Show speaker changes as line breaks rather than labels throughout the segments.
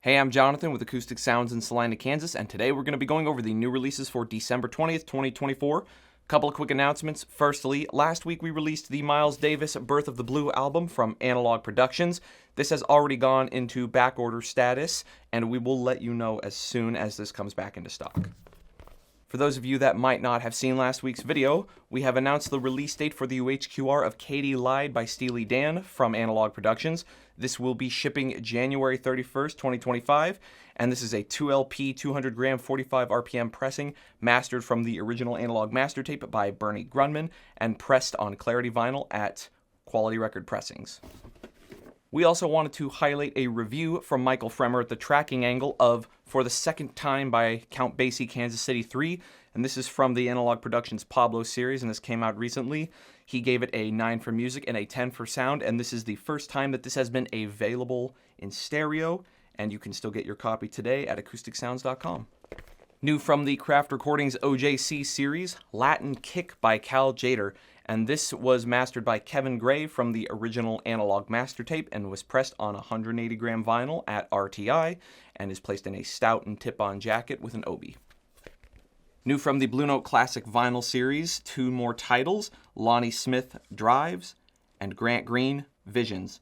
Hey, I'm Jonathan with Acoustic Sounds in Salina, Kansas, and today we're going to be going over the new releases for December 20th, 2024. Couple of quick announcements. Firstly, last week we released the Miles Davis Birth of the Blue album from Analogue Productions. This has already gone into backorder status, and we will let you know as soon as this comes back into stock. For those of you that might not have seen last week's video, we have announced the release date for the UHQR of Katie Lied by Steely Dan from Analogue Productions. This will be shipping January 31st, 2025, and this is a 2LP, 200 gram, 45 RPM pressing, mastered from the original Analogue master tape by Bernie Grundman, and pressed on Clarity vinyl at Quality Record Pressings. We also wanted to highlight a review from Michael Fremer at the tracking angle of For the Second Time by Count Basie Kansas City 3, and this is from the Analogue Productions Pablo series, and this came out recently. He gave it a 9 for music and a 10 for sound, and this is the first time that this has been available in stereo, and you can still get your copy today at acousticsounds.com. New from the Craft Recordings OJC series, Latin Kick by Cal Jader, and this was mastered by Kevin Gray from the original Analogue master tape and was pressed on 180 gram vinyl at RTI and is placed in a stout and tip-on jacket with an obi. New from the Blue Note Classic Vinyl series, 2 more titles, Lonnie Smith Drives and Grant Green Visions.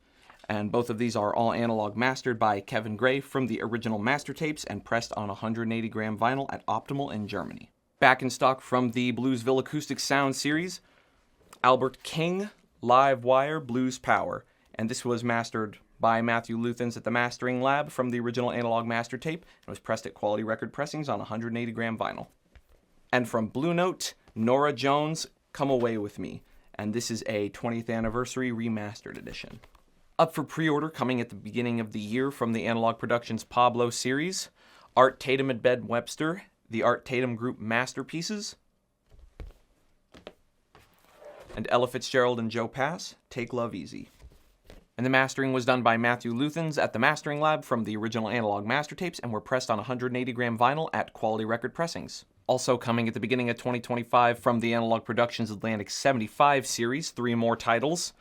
And both of these are all analog mastered by Kevin Gray from the original master tapes and pressed on 180 gram vinyl at Optimal in Germany. Back in stock from the Bluesville Acoustic Sound series, Albert King Live Wire Blues Power. And this was mastered by Matthew Luthans at the Mastering Lab from the original Analogue master tape and was pressed at Quality Record Pressings on 180 gram vinyl. And from Blue Note, Nora Jones Come Away With Me. And this is a 20th anniversary remastered edition. Up for pre-order coming at the beginning of the year from the Analogue Productions Pablo series, Art Tatum and Ben Webster, the Art Tatum Group Masterpieces, and Ella Fitzgerald and Joe Pass, Take Love Easy. And the mastering was done by Matthew Luthans at the Mastering Lab from the original Analogue master tapes and were pressed on 180 gram vinyl at Quality Record Pressings. Also coming at the beginning of 2025 from the Analogue Productions Atlantic 75 series, 3 more titles.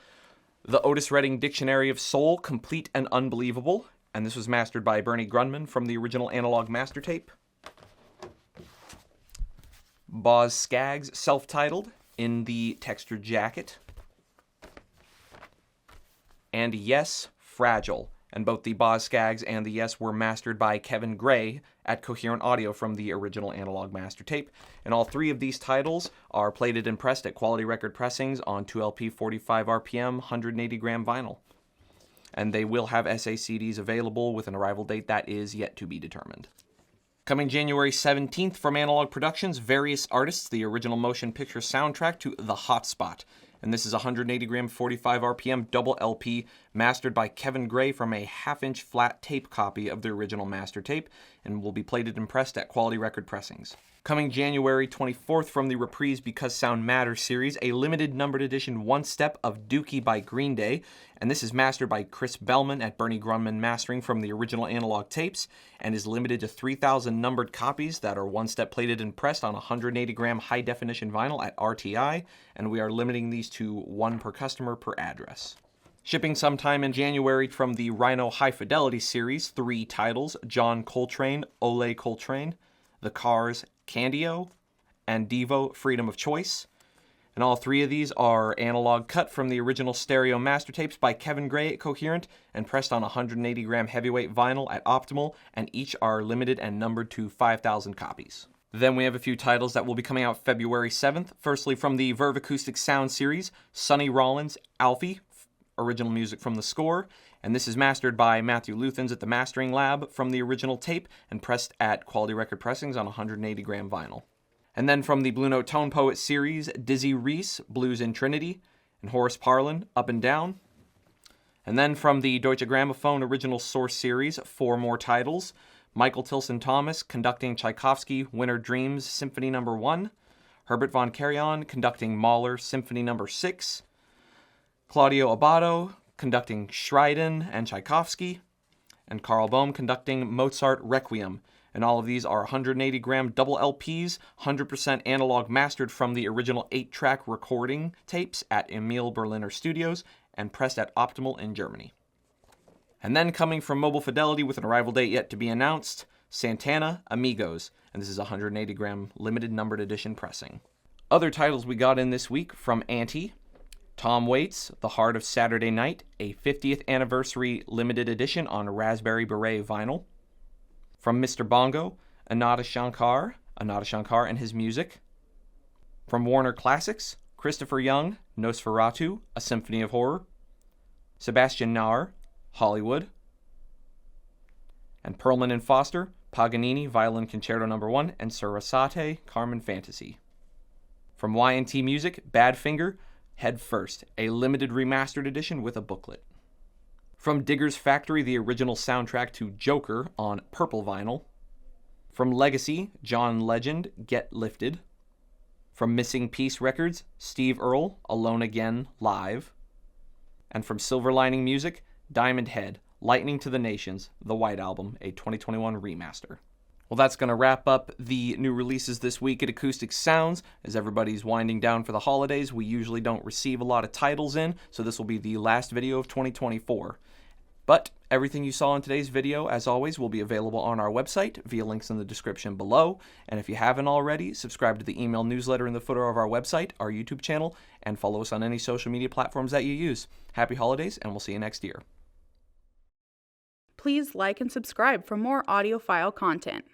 The Otis Redding Dictionary of Soul, Complete and Unbelievable, and this was mastered by Bernie Grundman from the original Analogue master tape. Boz Scaggs, self-titled, in the textured jacket. And Yes, Fragile, and both the Boz Scaggs and the Yes were mastered by Kevin Gray at Coherent Audio from the original Analogue master tape. And all 3 of these titles are plated and pressed at Quality Record Pressings on 2LP 45 RPM 180 gram vinyl. And they will have SACDs available with an arrival date that is yet to be determined. Coming January 17th from Analogue Productions, Various Artists, the original motion picture soundtrack to The Hotspot. And this is 180 gram 45 RPM double LP mastered by Kevin Gray from a half-inch flat tape copy of the original master tape and will be plated and pressed at Quality Record Pressings. Coming January 24th from the Reprise Because Sound Matters series, a limited numbered edition One Step of Dookie by Green Day, and this is mastered by Chris Bellman at Bernie Grundman Mastering from the original Analogue tapes and is limited to 3,000 numbered copies that are one-step plated and pressed on 180 gram high-definition vinyl at RTI, and we are limiting these to 1 per customer per address. Shipping sometime in January from the Rhino High Fidelity series, 3 titles, John Coltrane, Ole Coltrane, The Cars, Candio, and Devo, Freedom of Choice. And all 3 of these are analog cut from the original stereo master tapes by Kevin Gray at Coherent and pressed on 180 gram heavyweight vinyl at Optimal, and each are limited and numbered to 5,000 copies. Then we have a few titles that will be coming out February 7th. Firstly, from the Verve Acoustic Sound series, Sonny Rollins, Alfie, original music from the score, and this is mastered by Matthew Luthans at the Mastering Lab from the original tape and pressed at Quality Record Pressings on 180 gram vinyl. And then from the Blue Note Tone Poet series, Dizzy Reese, Blues in Trinity, and Horace Parlan, Up and Down. And then from the Deutsche Grammophon original source series, 4 more titles, Michael Tilson Thomas conducting Tchaikovsky Winter Dreams Symphony No. 1, Herbert von Karajan conducting Mahler Symphony No. 6, Claudio Abbado conducting Schreiden and Tchaikovsky, and Carl Bohm conducting Mozart Requiem. And all of these are 180 gram double LPs, 100% analog mastered from the original 8-track recording tapes at Emil Berliner Studios and pressed at Optimal in Germany. And then coming from Mobile Fidelity with an arrival date yet to be announced, Santana Amigos, and this is a 180-gram limited numbered edition pressing. Other titles we got in this week from Auntie: Tom Waits, The Heart of Saturday Night, a 50th anniversary limited edition on Raspberry Beret vinyl. From Mr. Bongo, Anada Shankar and His Music. From Warner Classics, Christopher Young, Nosferatu, A Symphony of Horror. Sebastian Nahr, Hollywood. And Perlman and Foster, Paganini, Violin Concerto No. 1, and Sarasate, Carmen Fantasy. From Y&T Music, Badfinger, Head First, a limited remastered edition with a booklet. From Digger's Factory, the original soundtrack to Joker on purple vinyl. From Legacy, John Legend, Get Lifted. From Missing Piece Records, Steve Earle, Alone Again, Live. And from Silver Lining Music, Diamond Head, Lightning to the Nations, the White Album, a 2021 remaster. Well, that's going to wrap up the new releases this week at Acoustic Sounds. As everybody's winding down for the holidays, we usually don't receive a lot of titles in, so this will be the last video of 2024. But everything you saw in today's video, as always, will be available on our website via links in the description below. And if you haven't already, subscribe to the email newsletter in the footer of our website, our YouTube channel, and follow us on any social media platforms that you use. Happy holidays, and we'll see you next year.
Please like and subscribe for more audiophile content.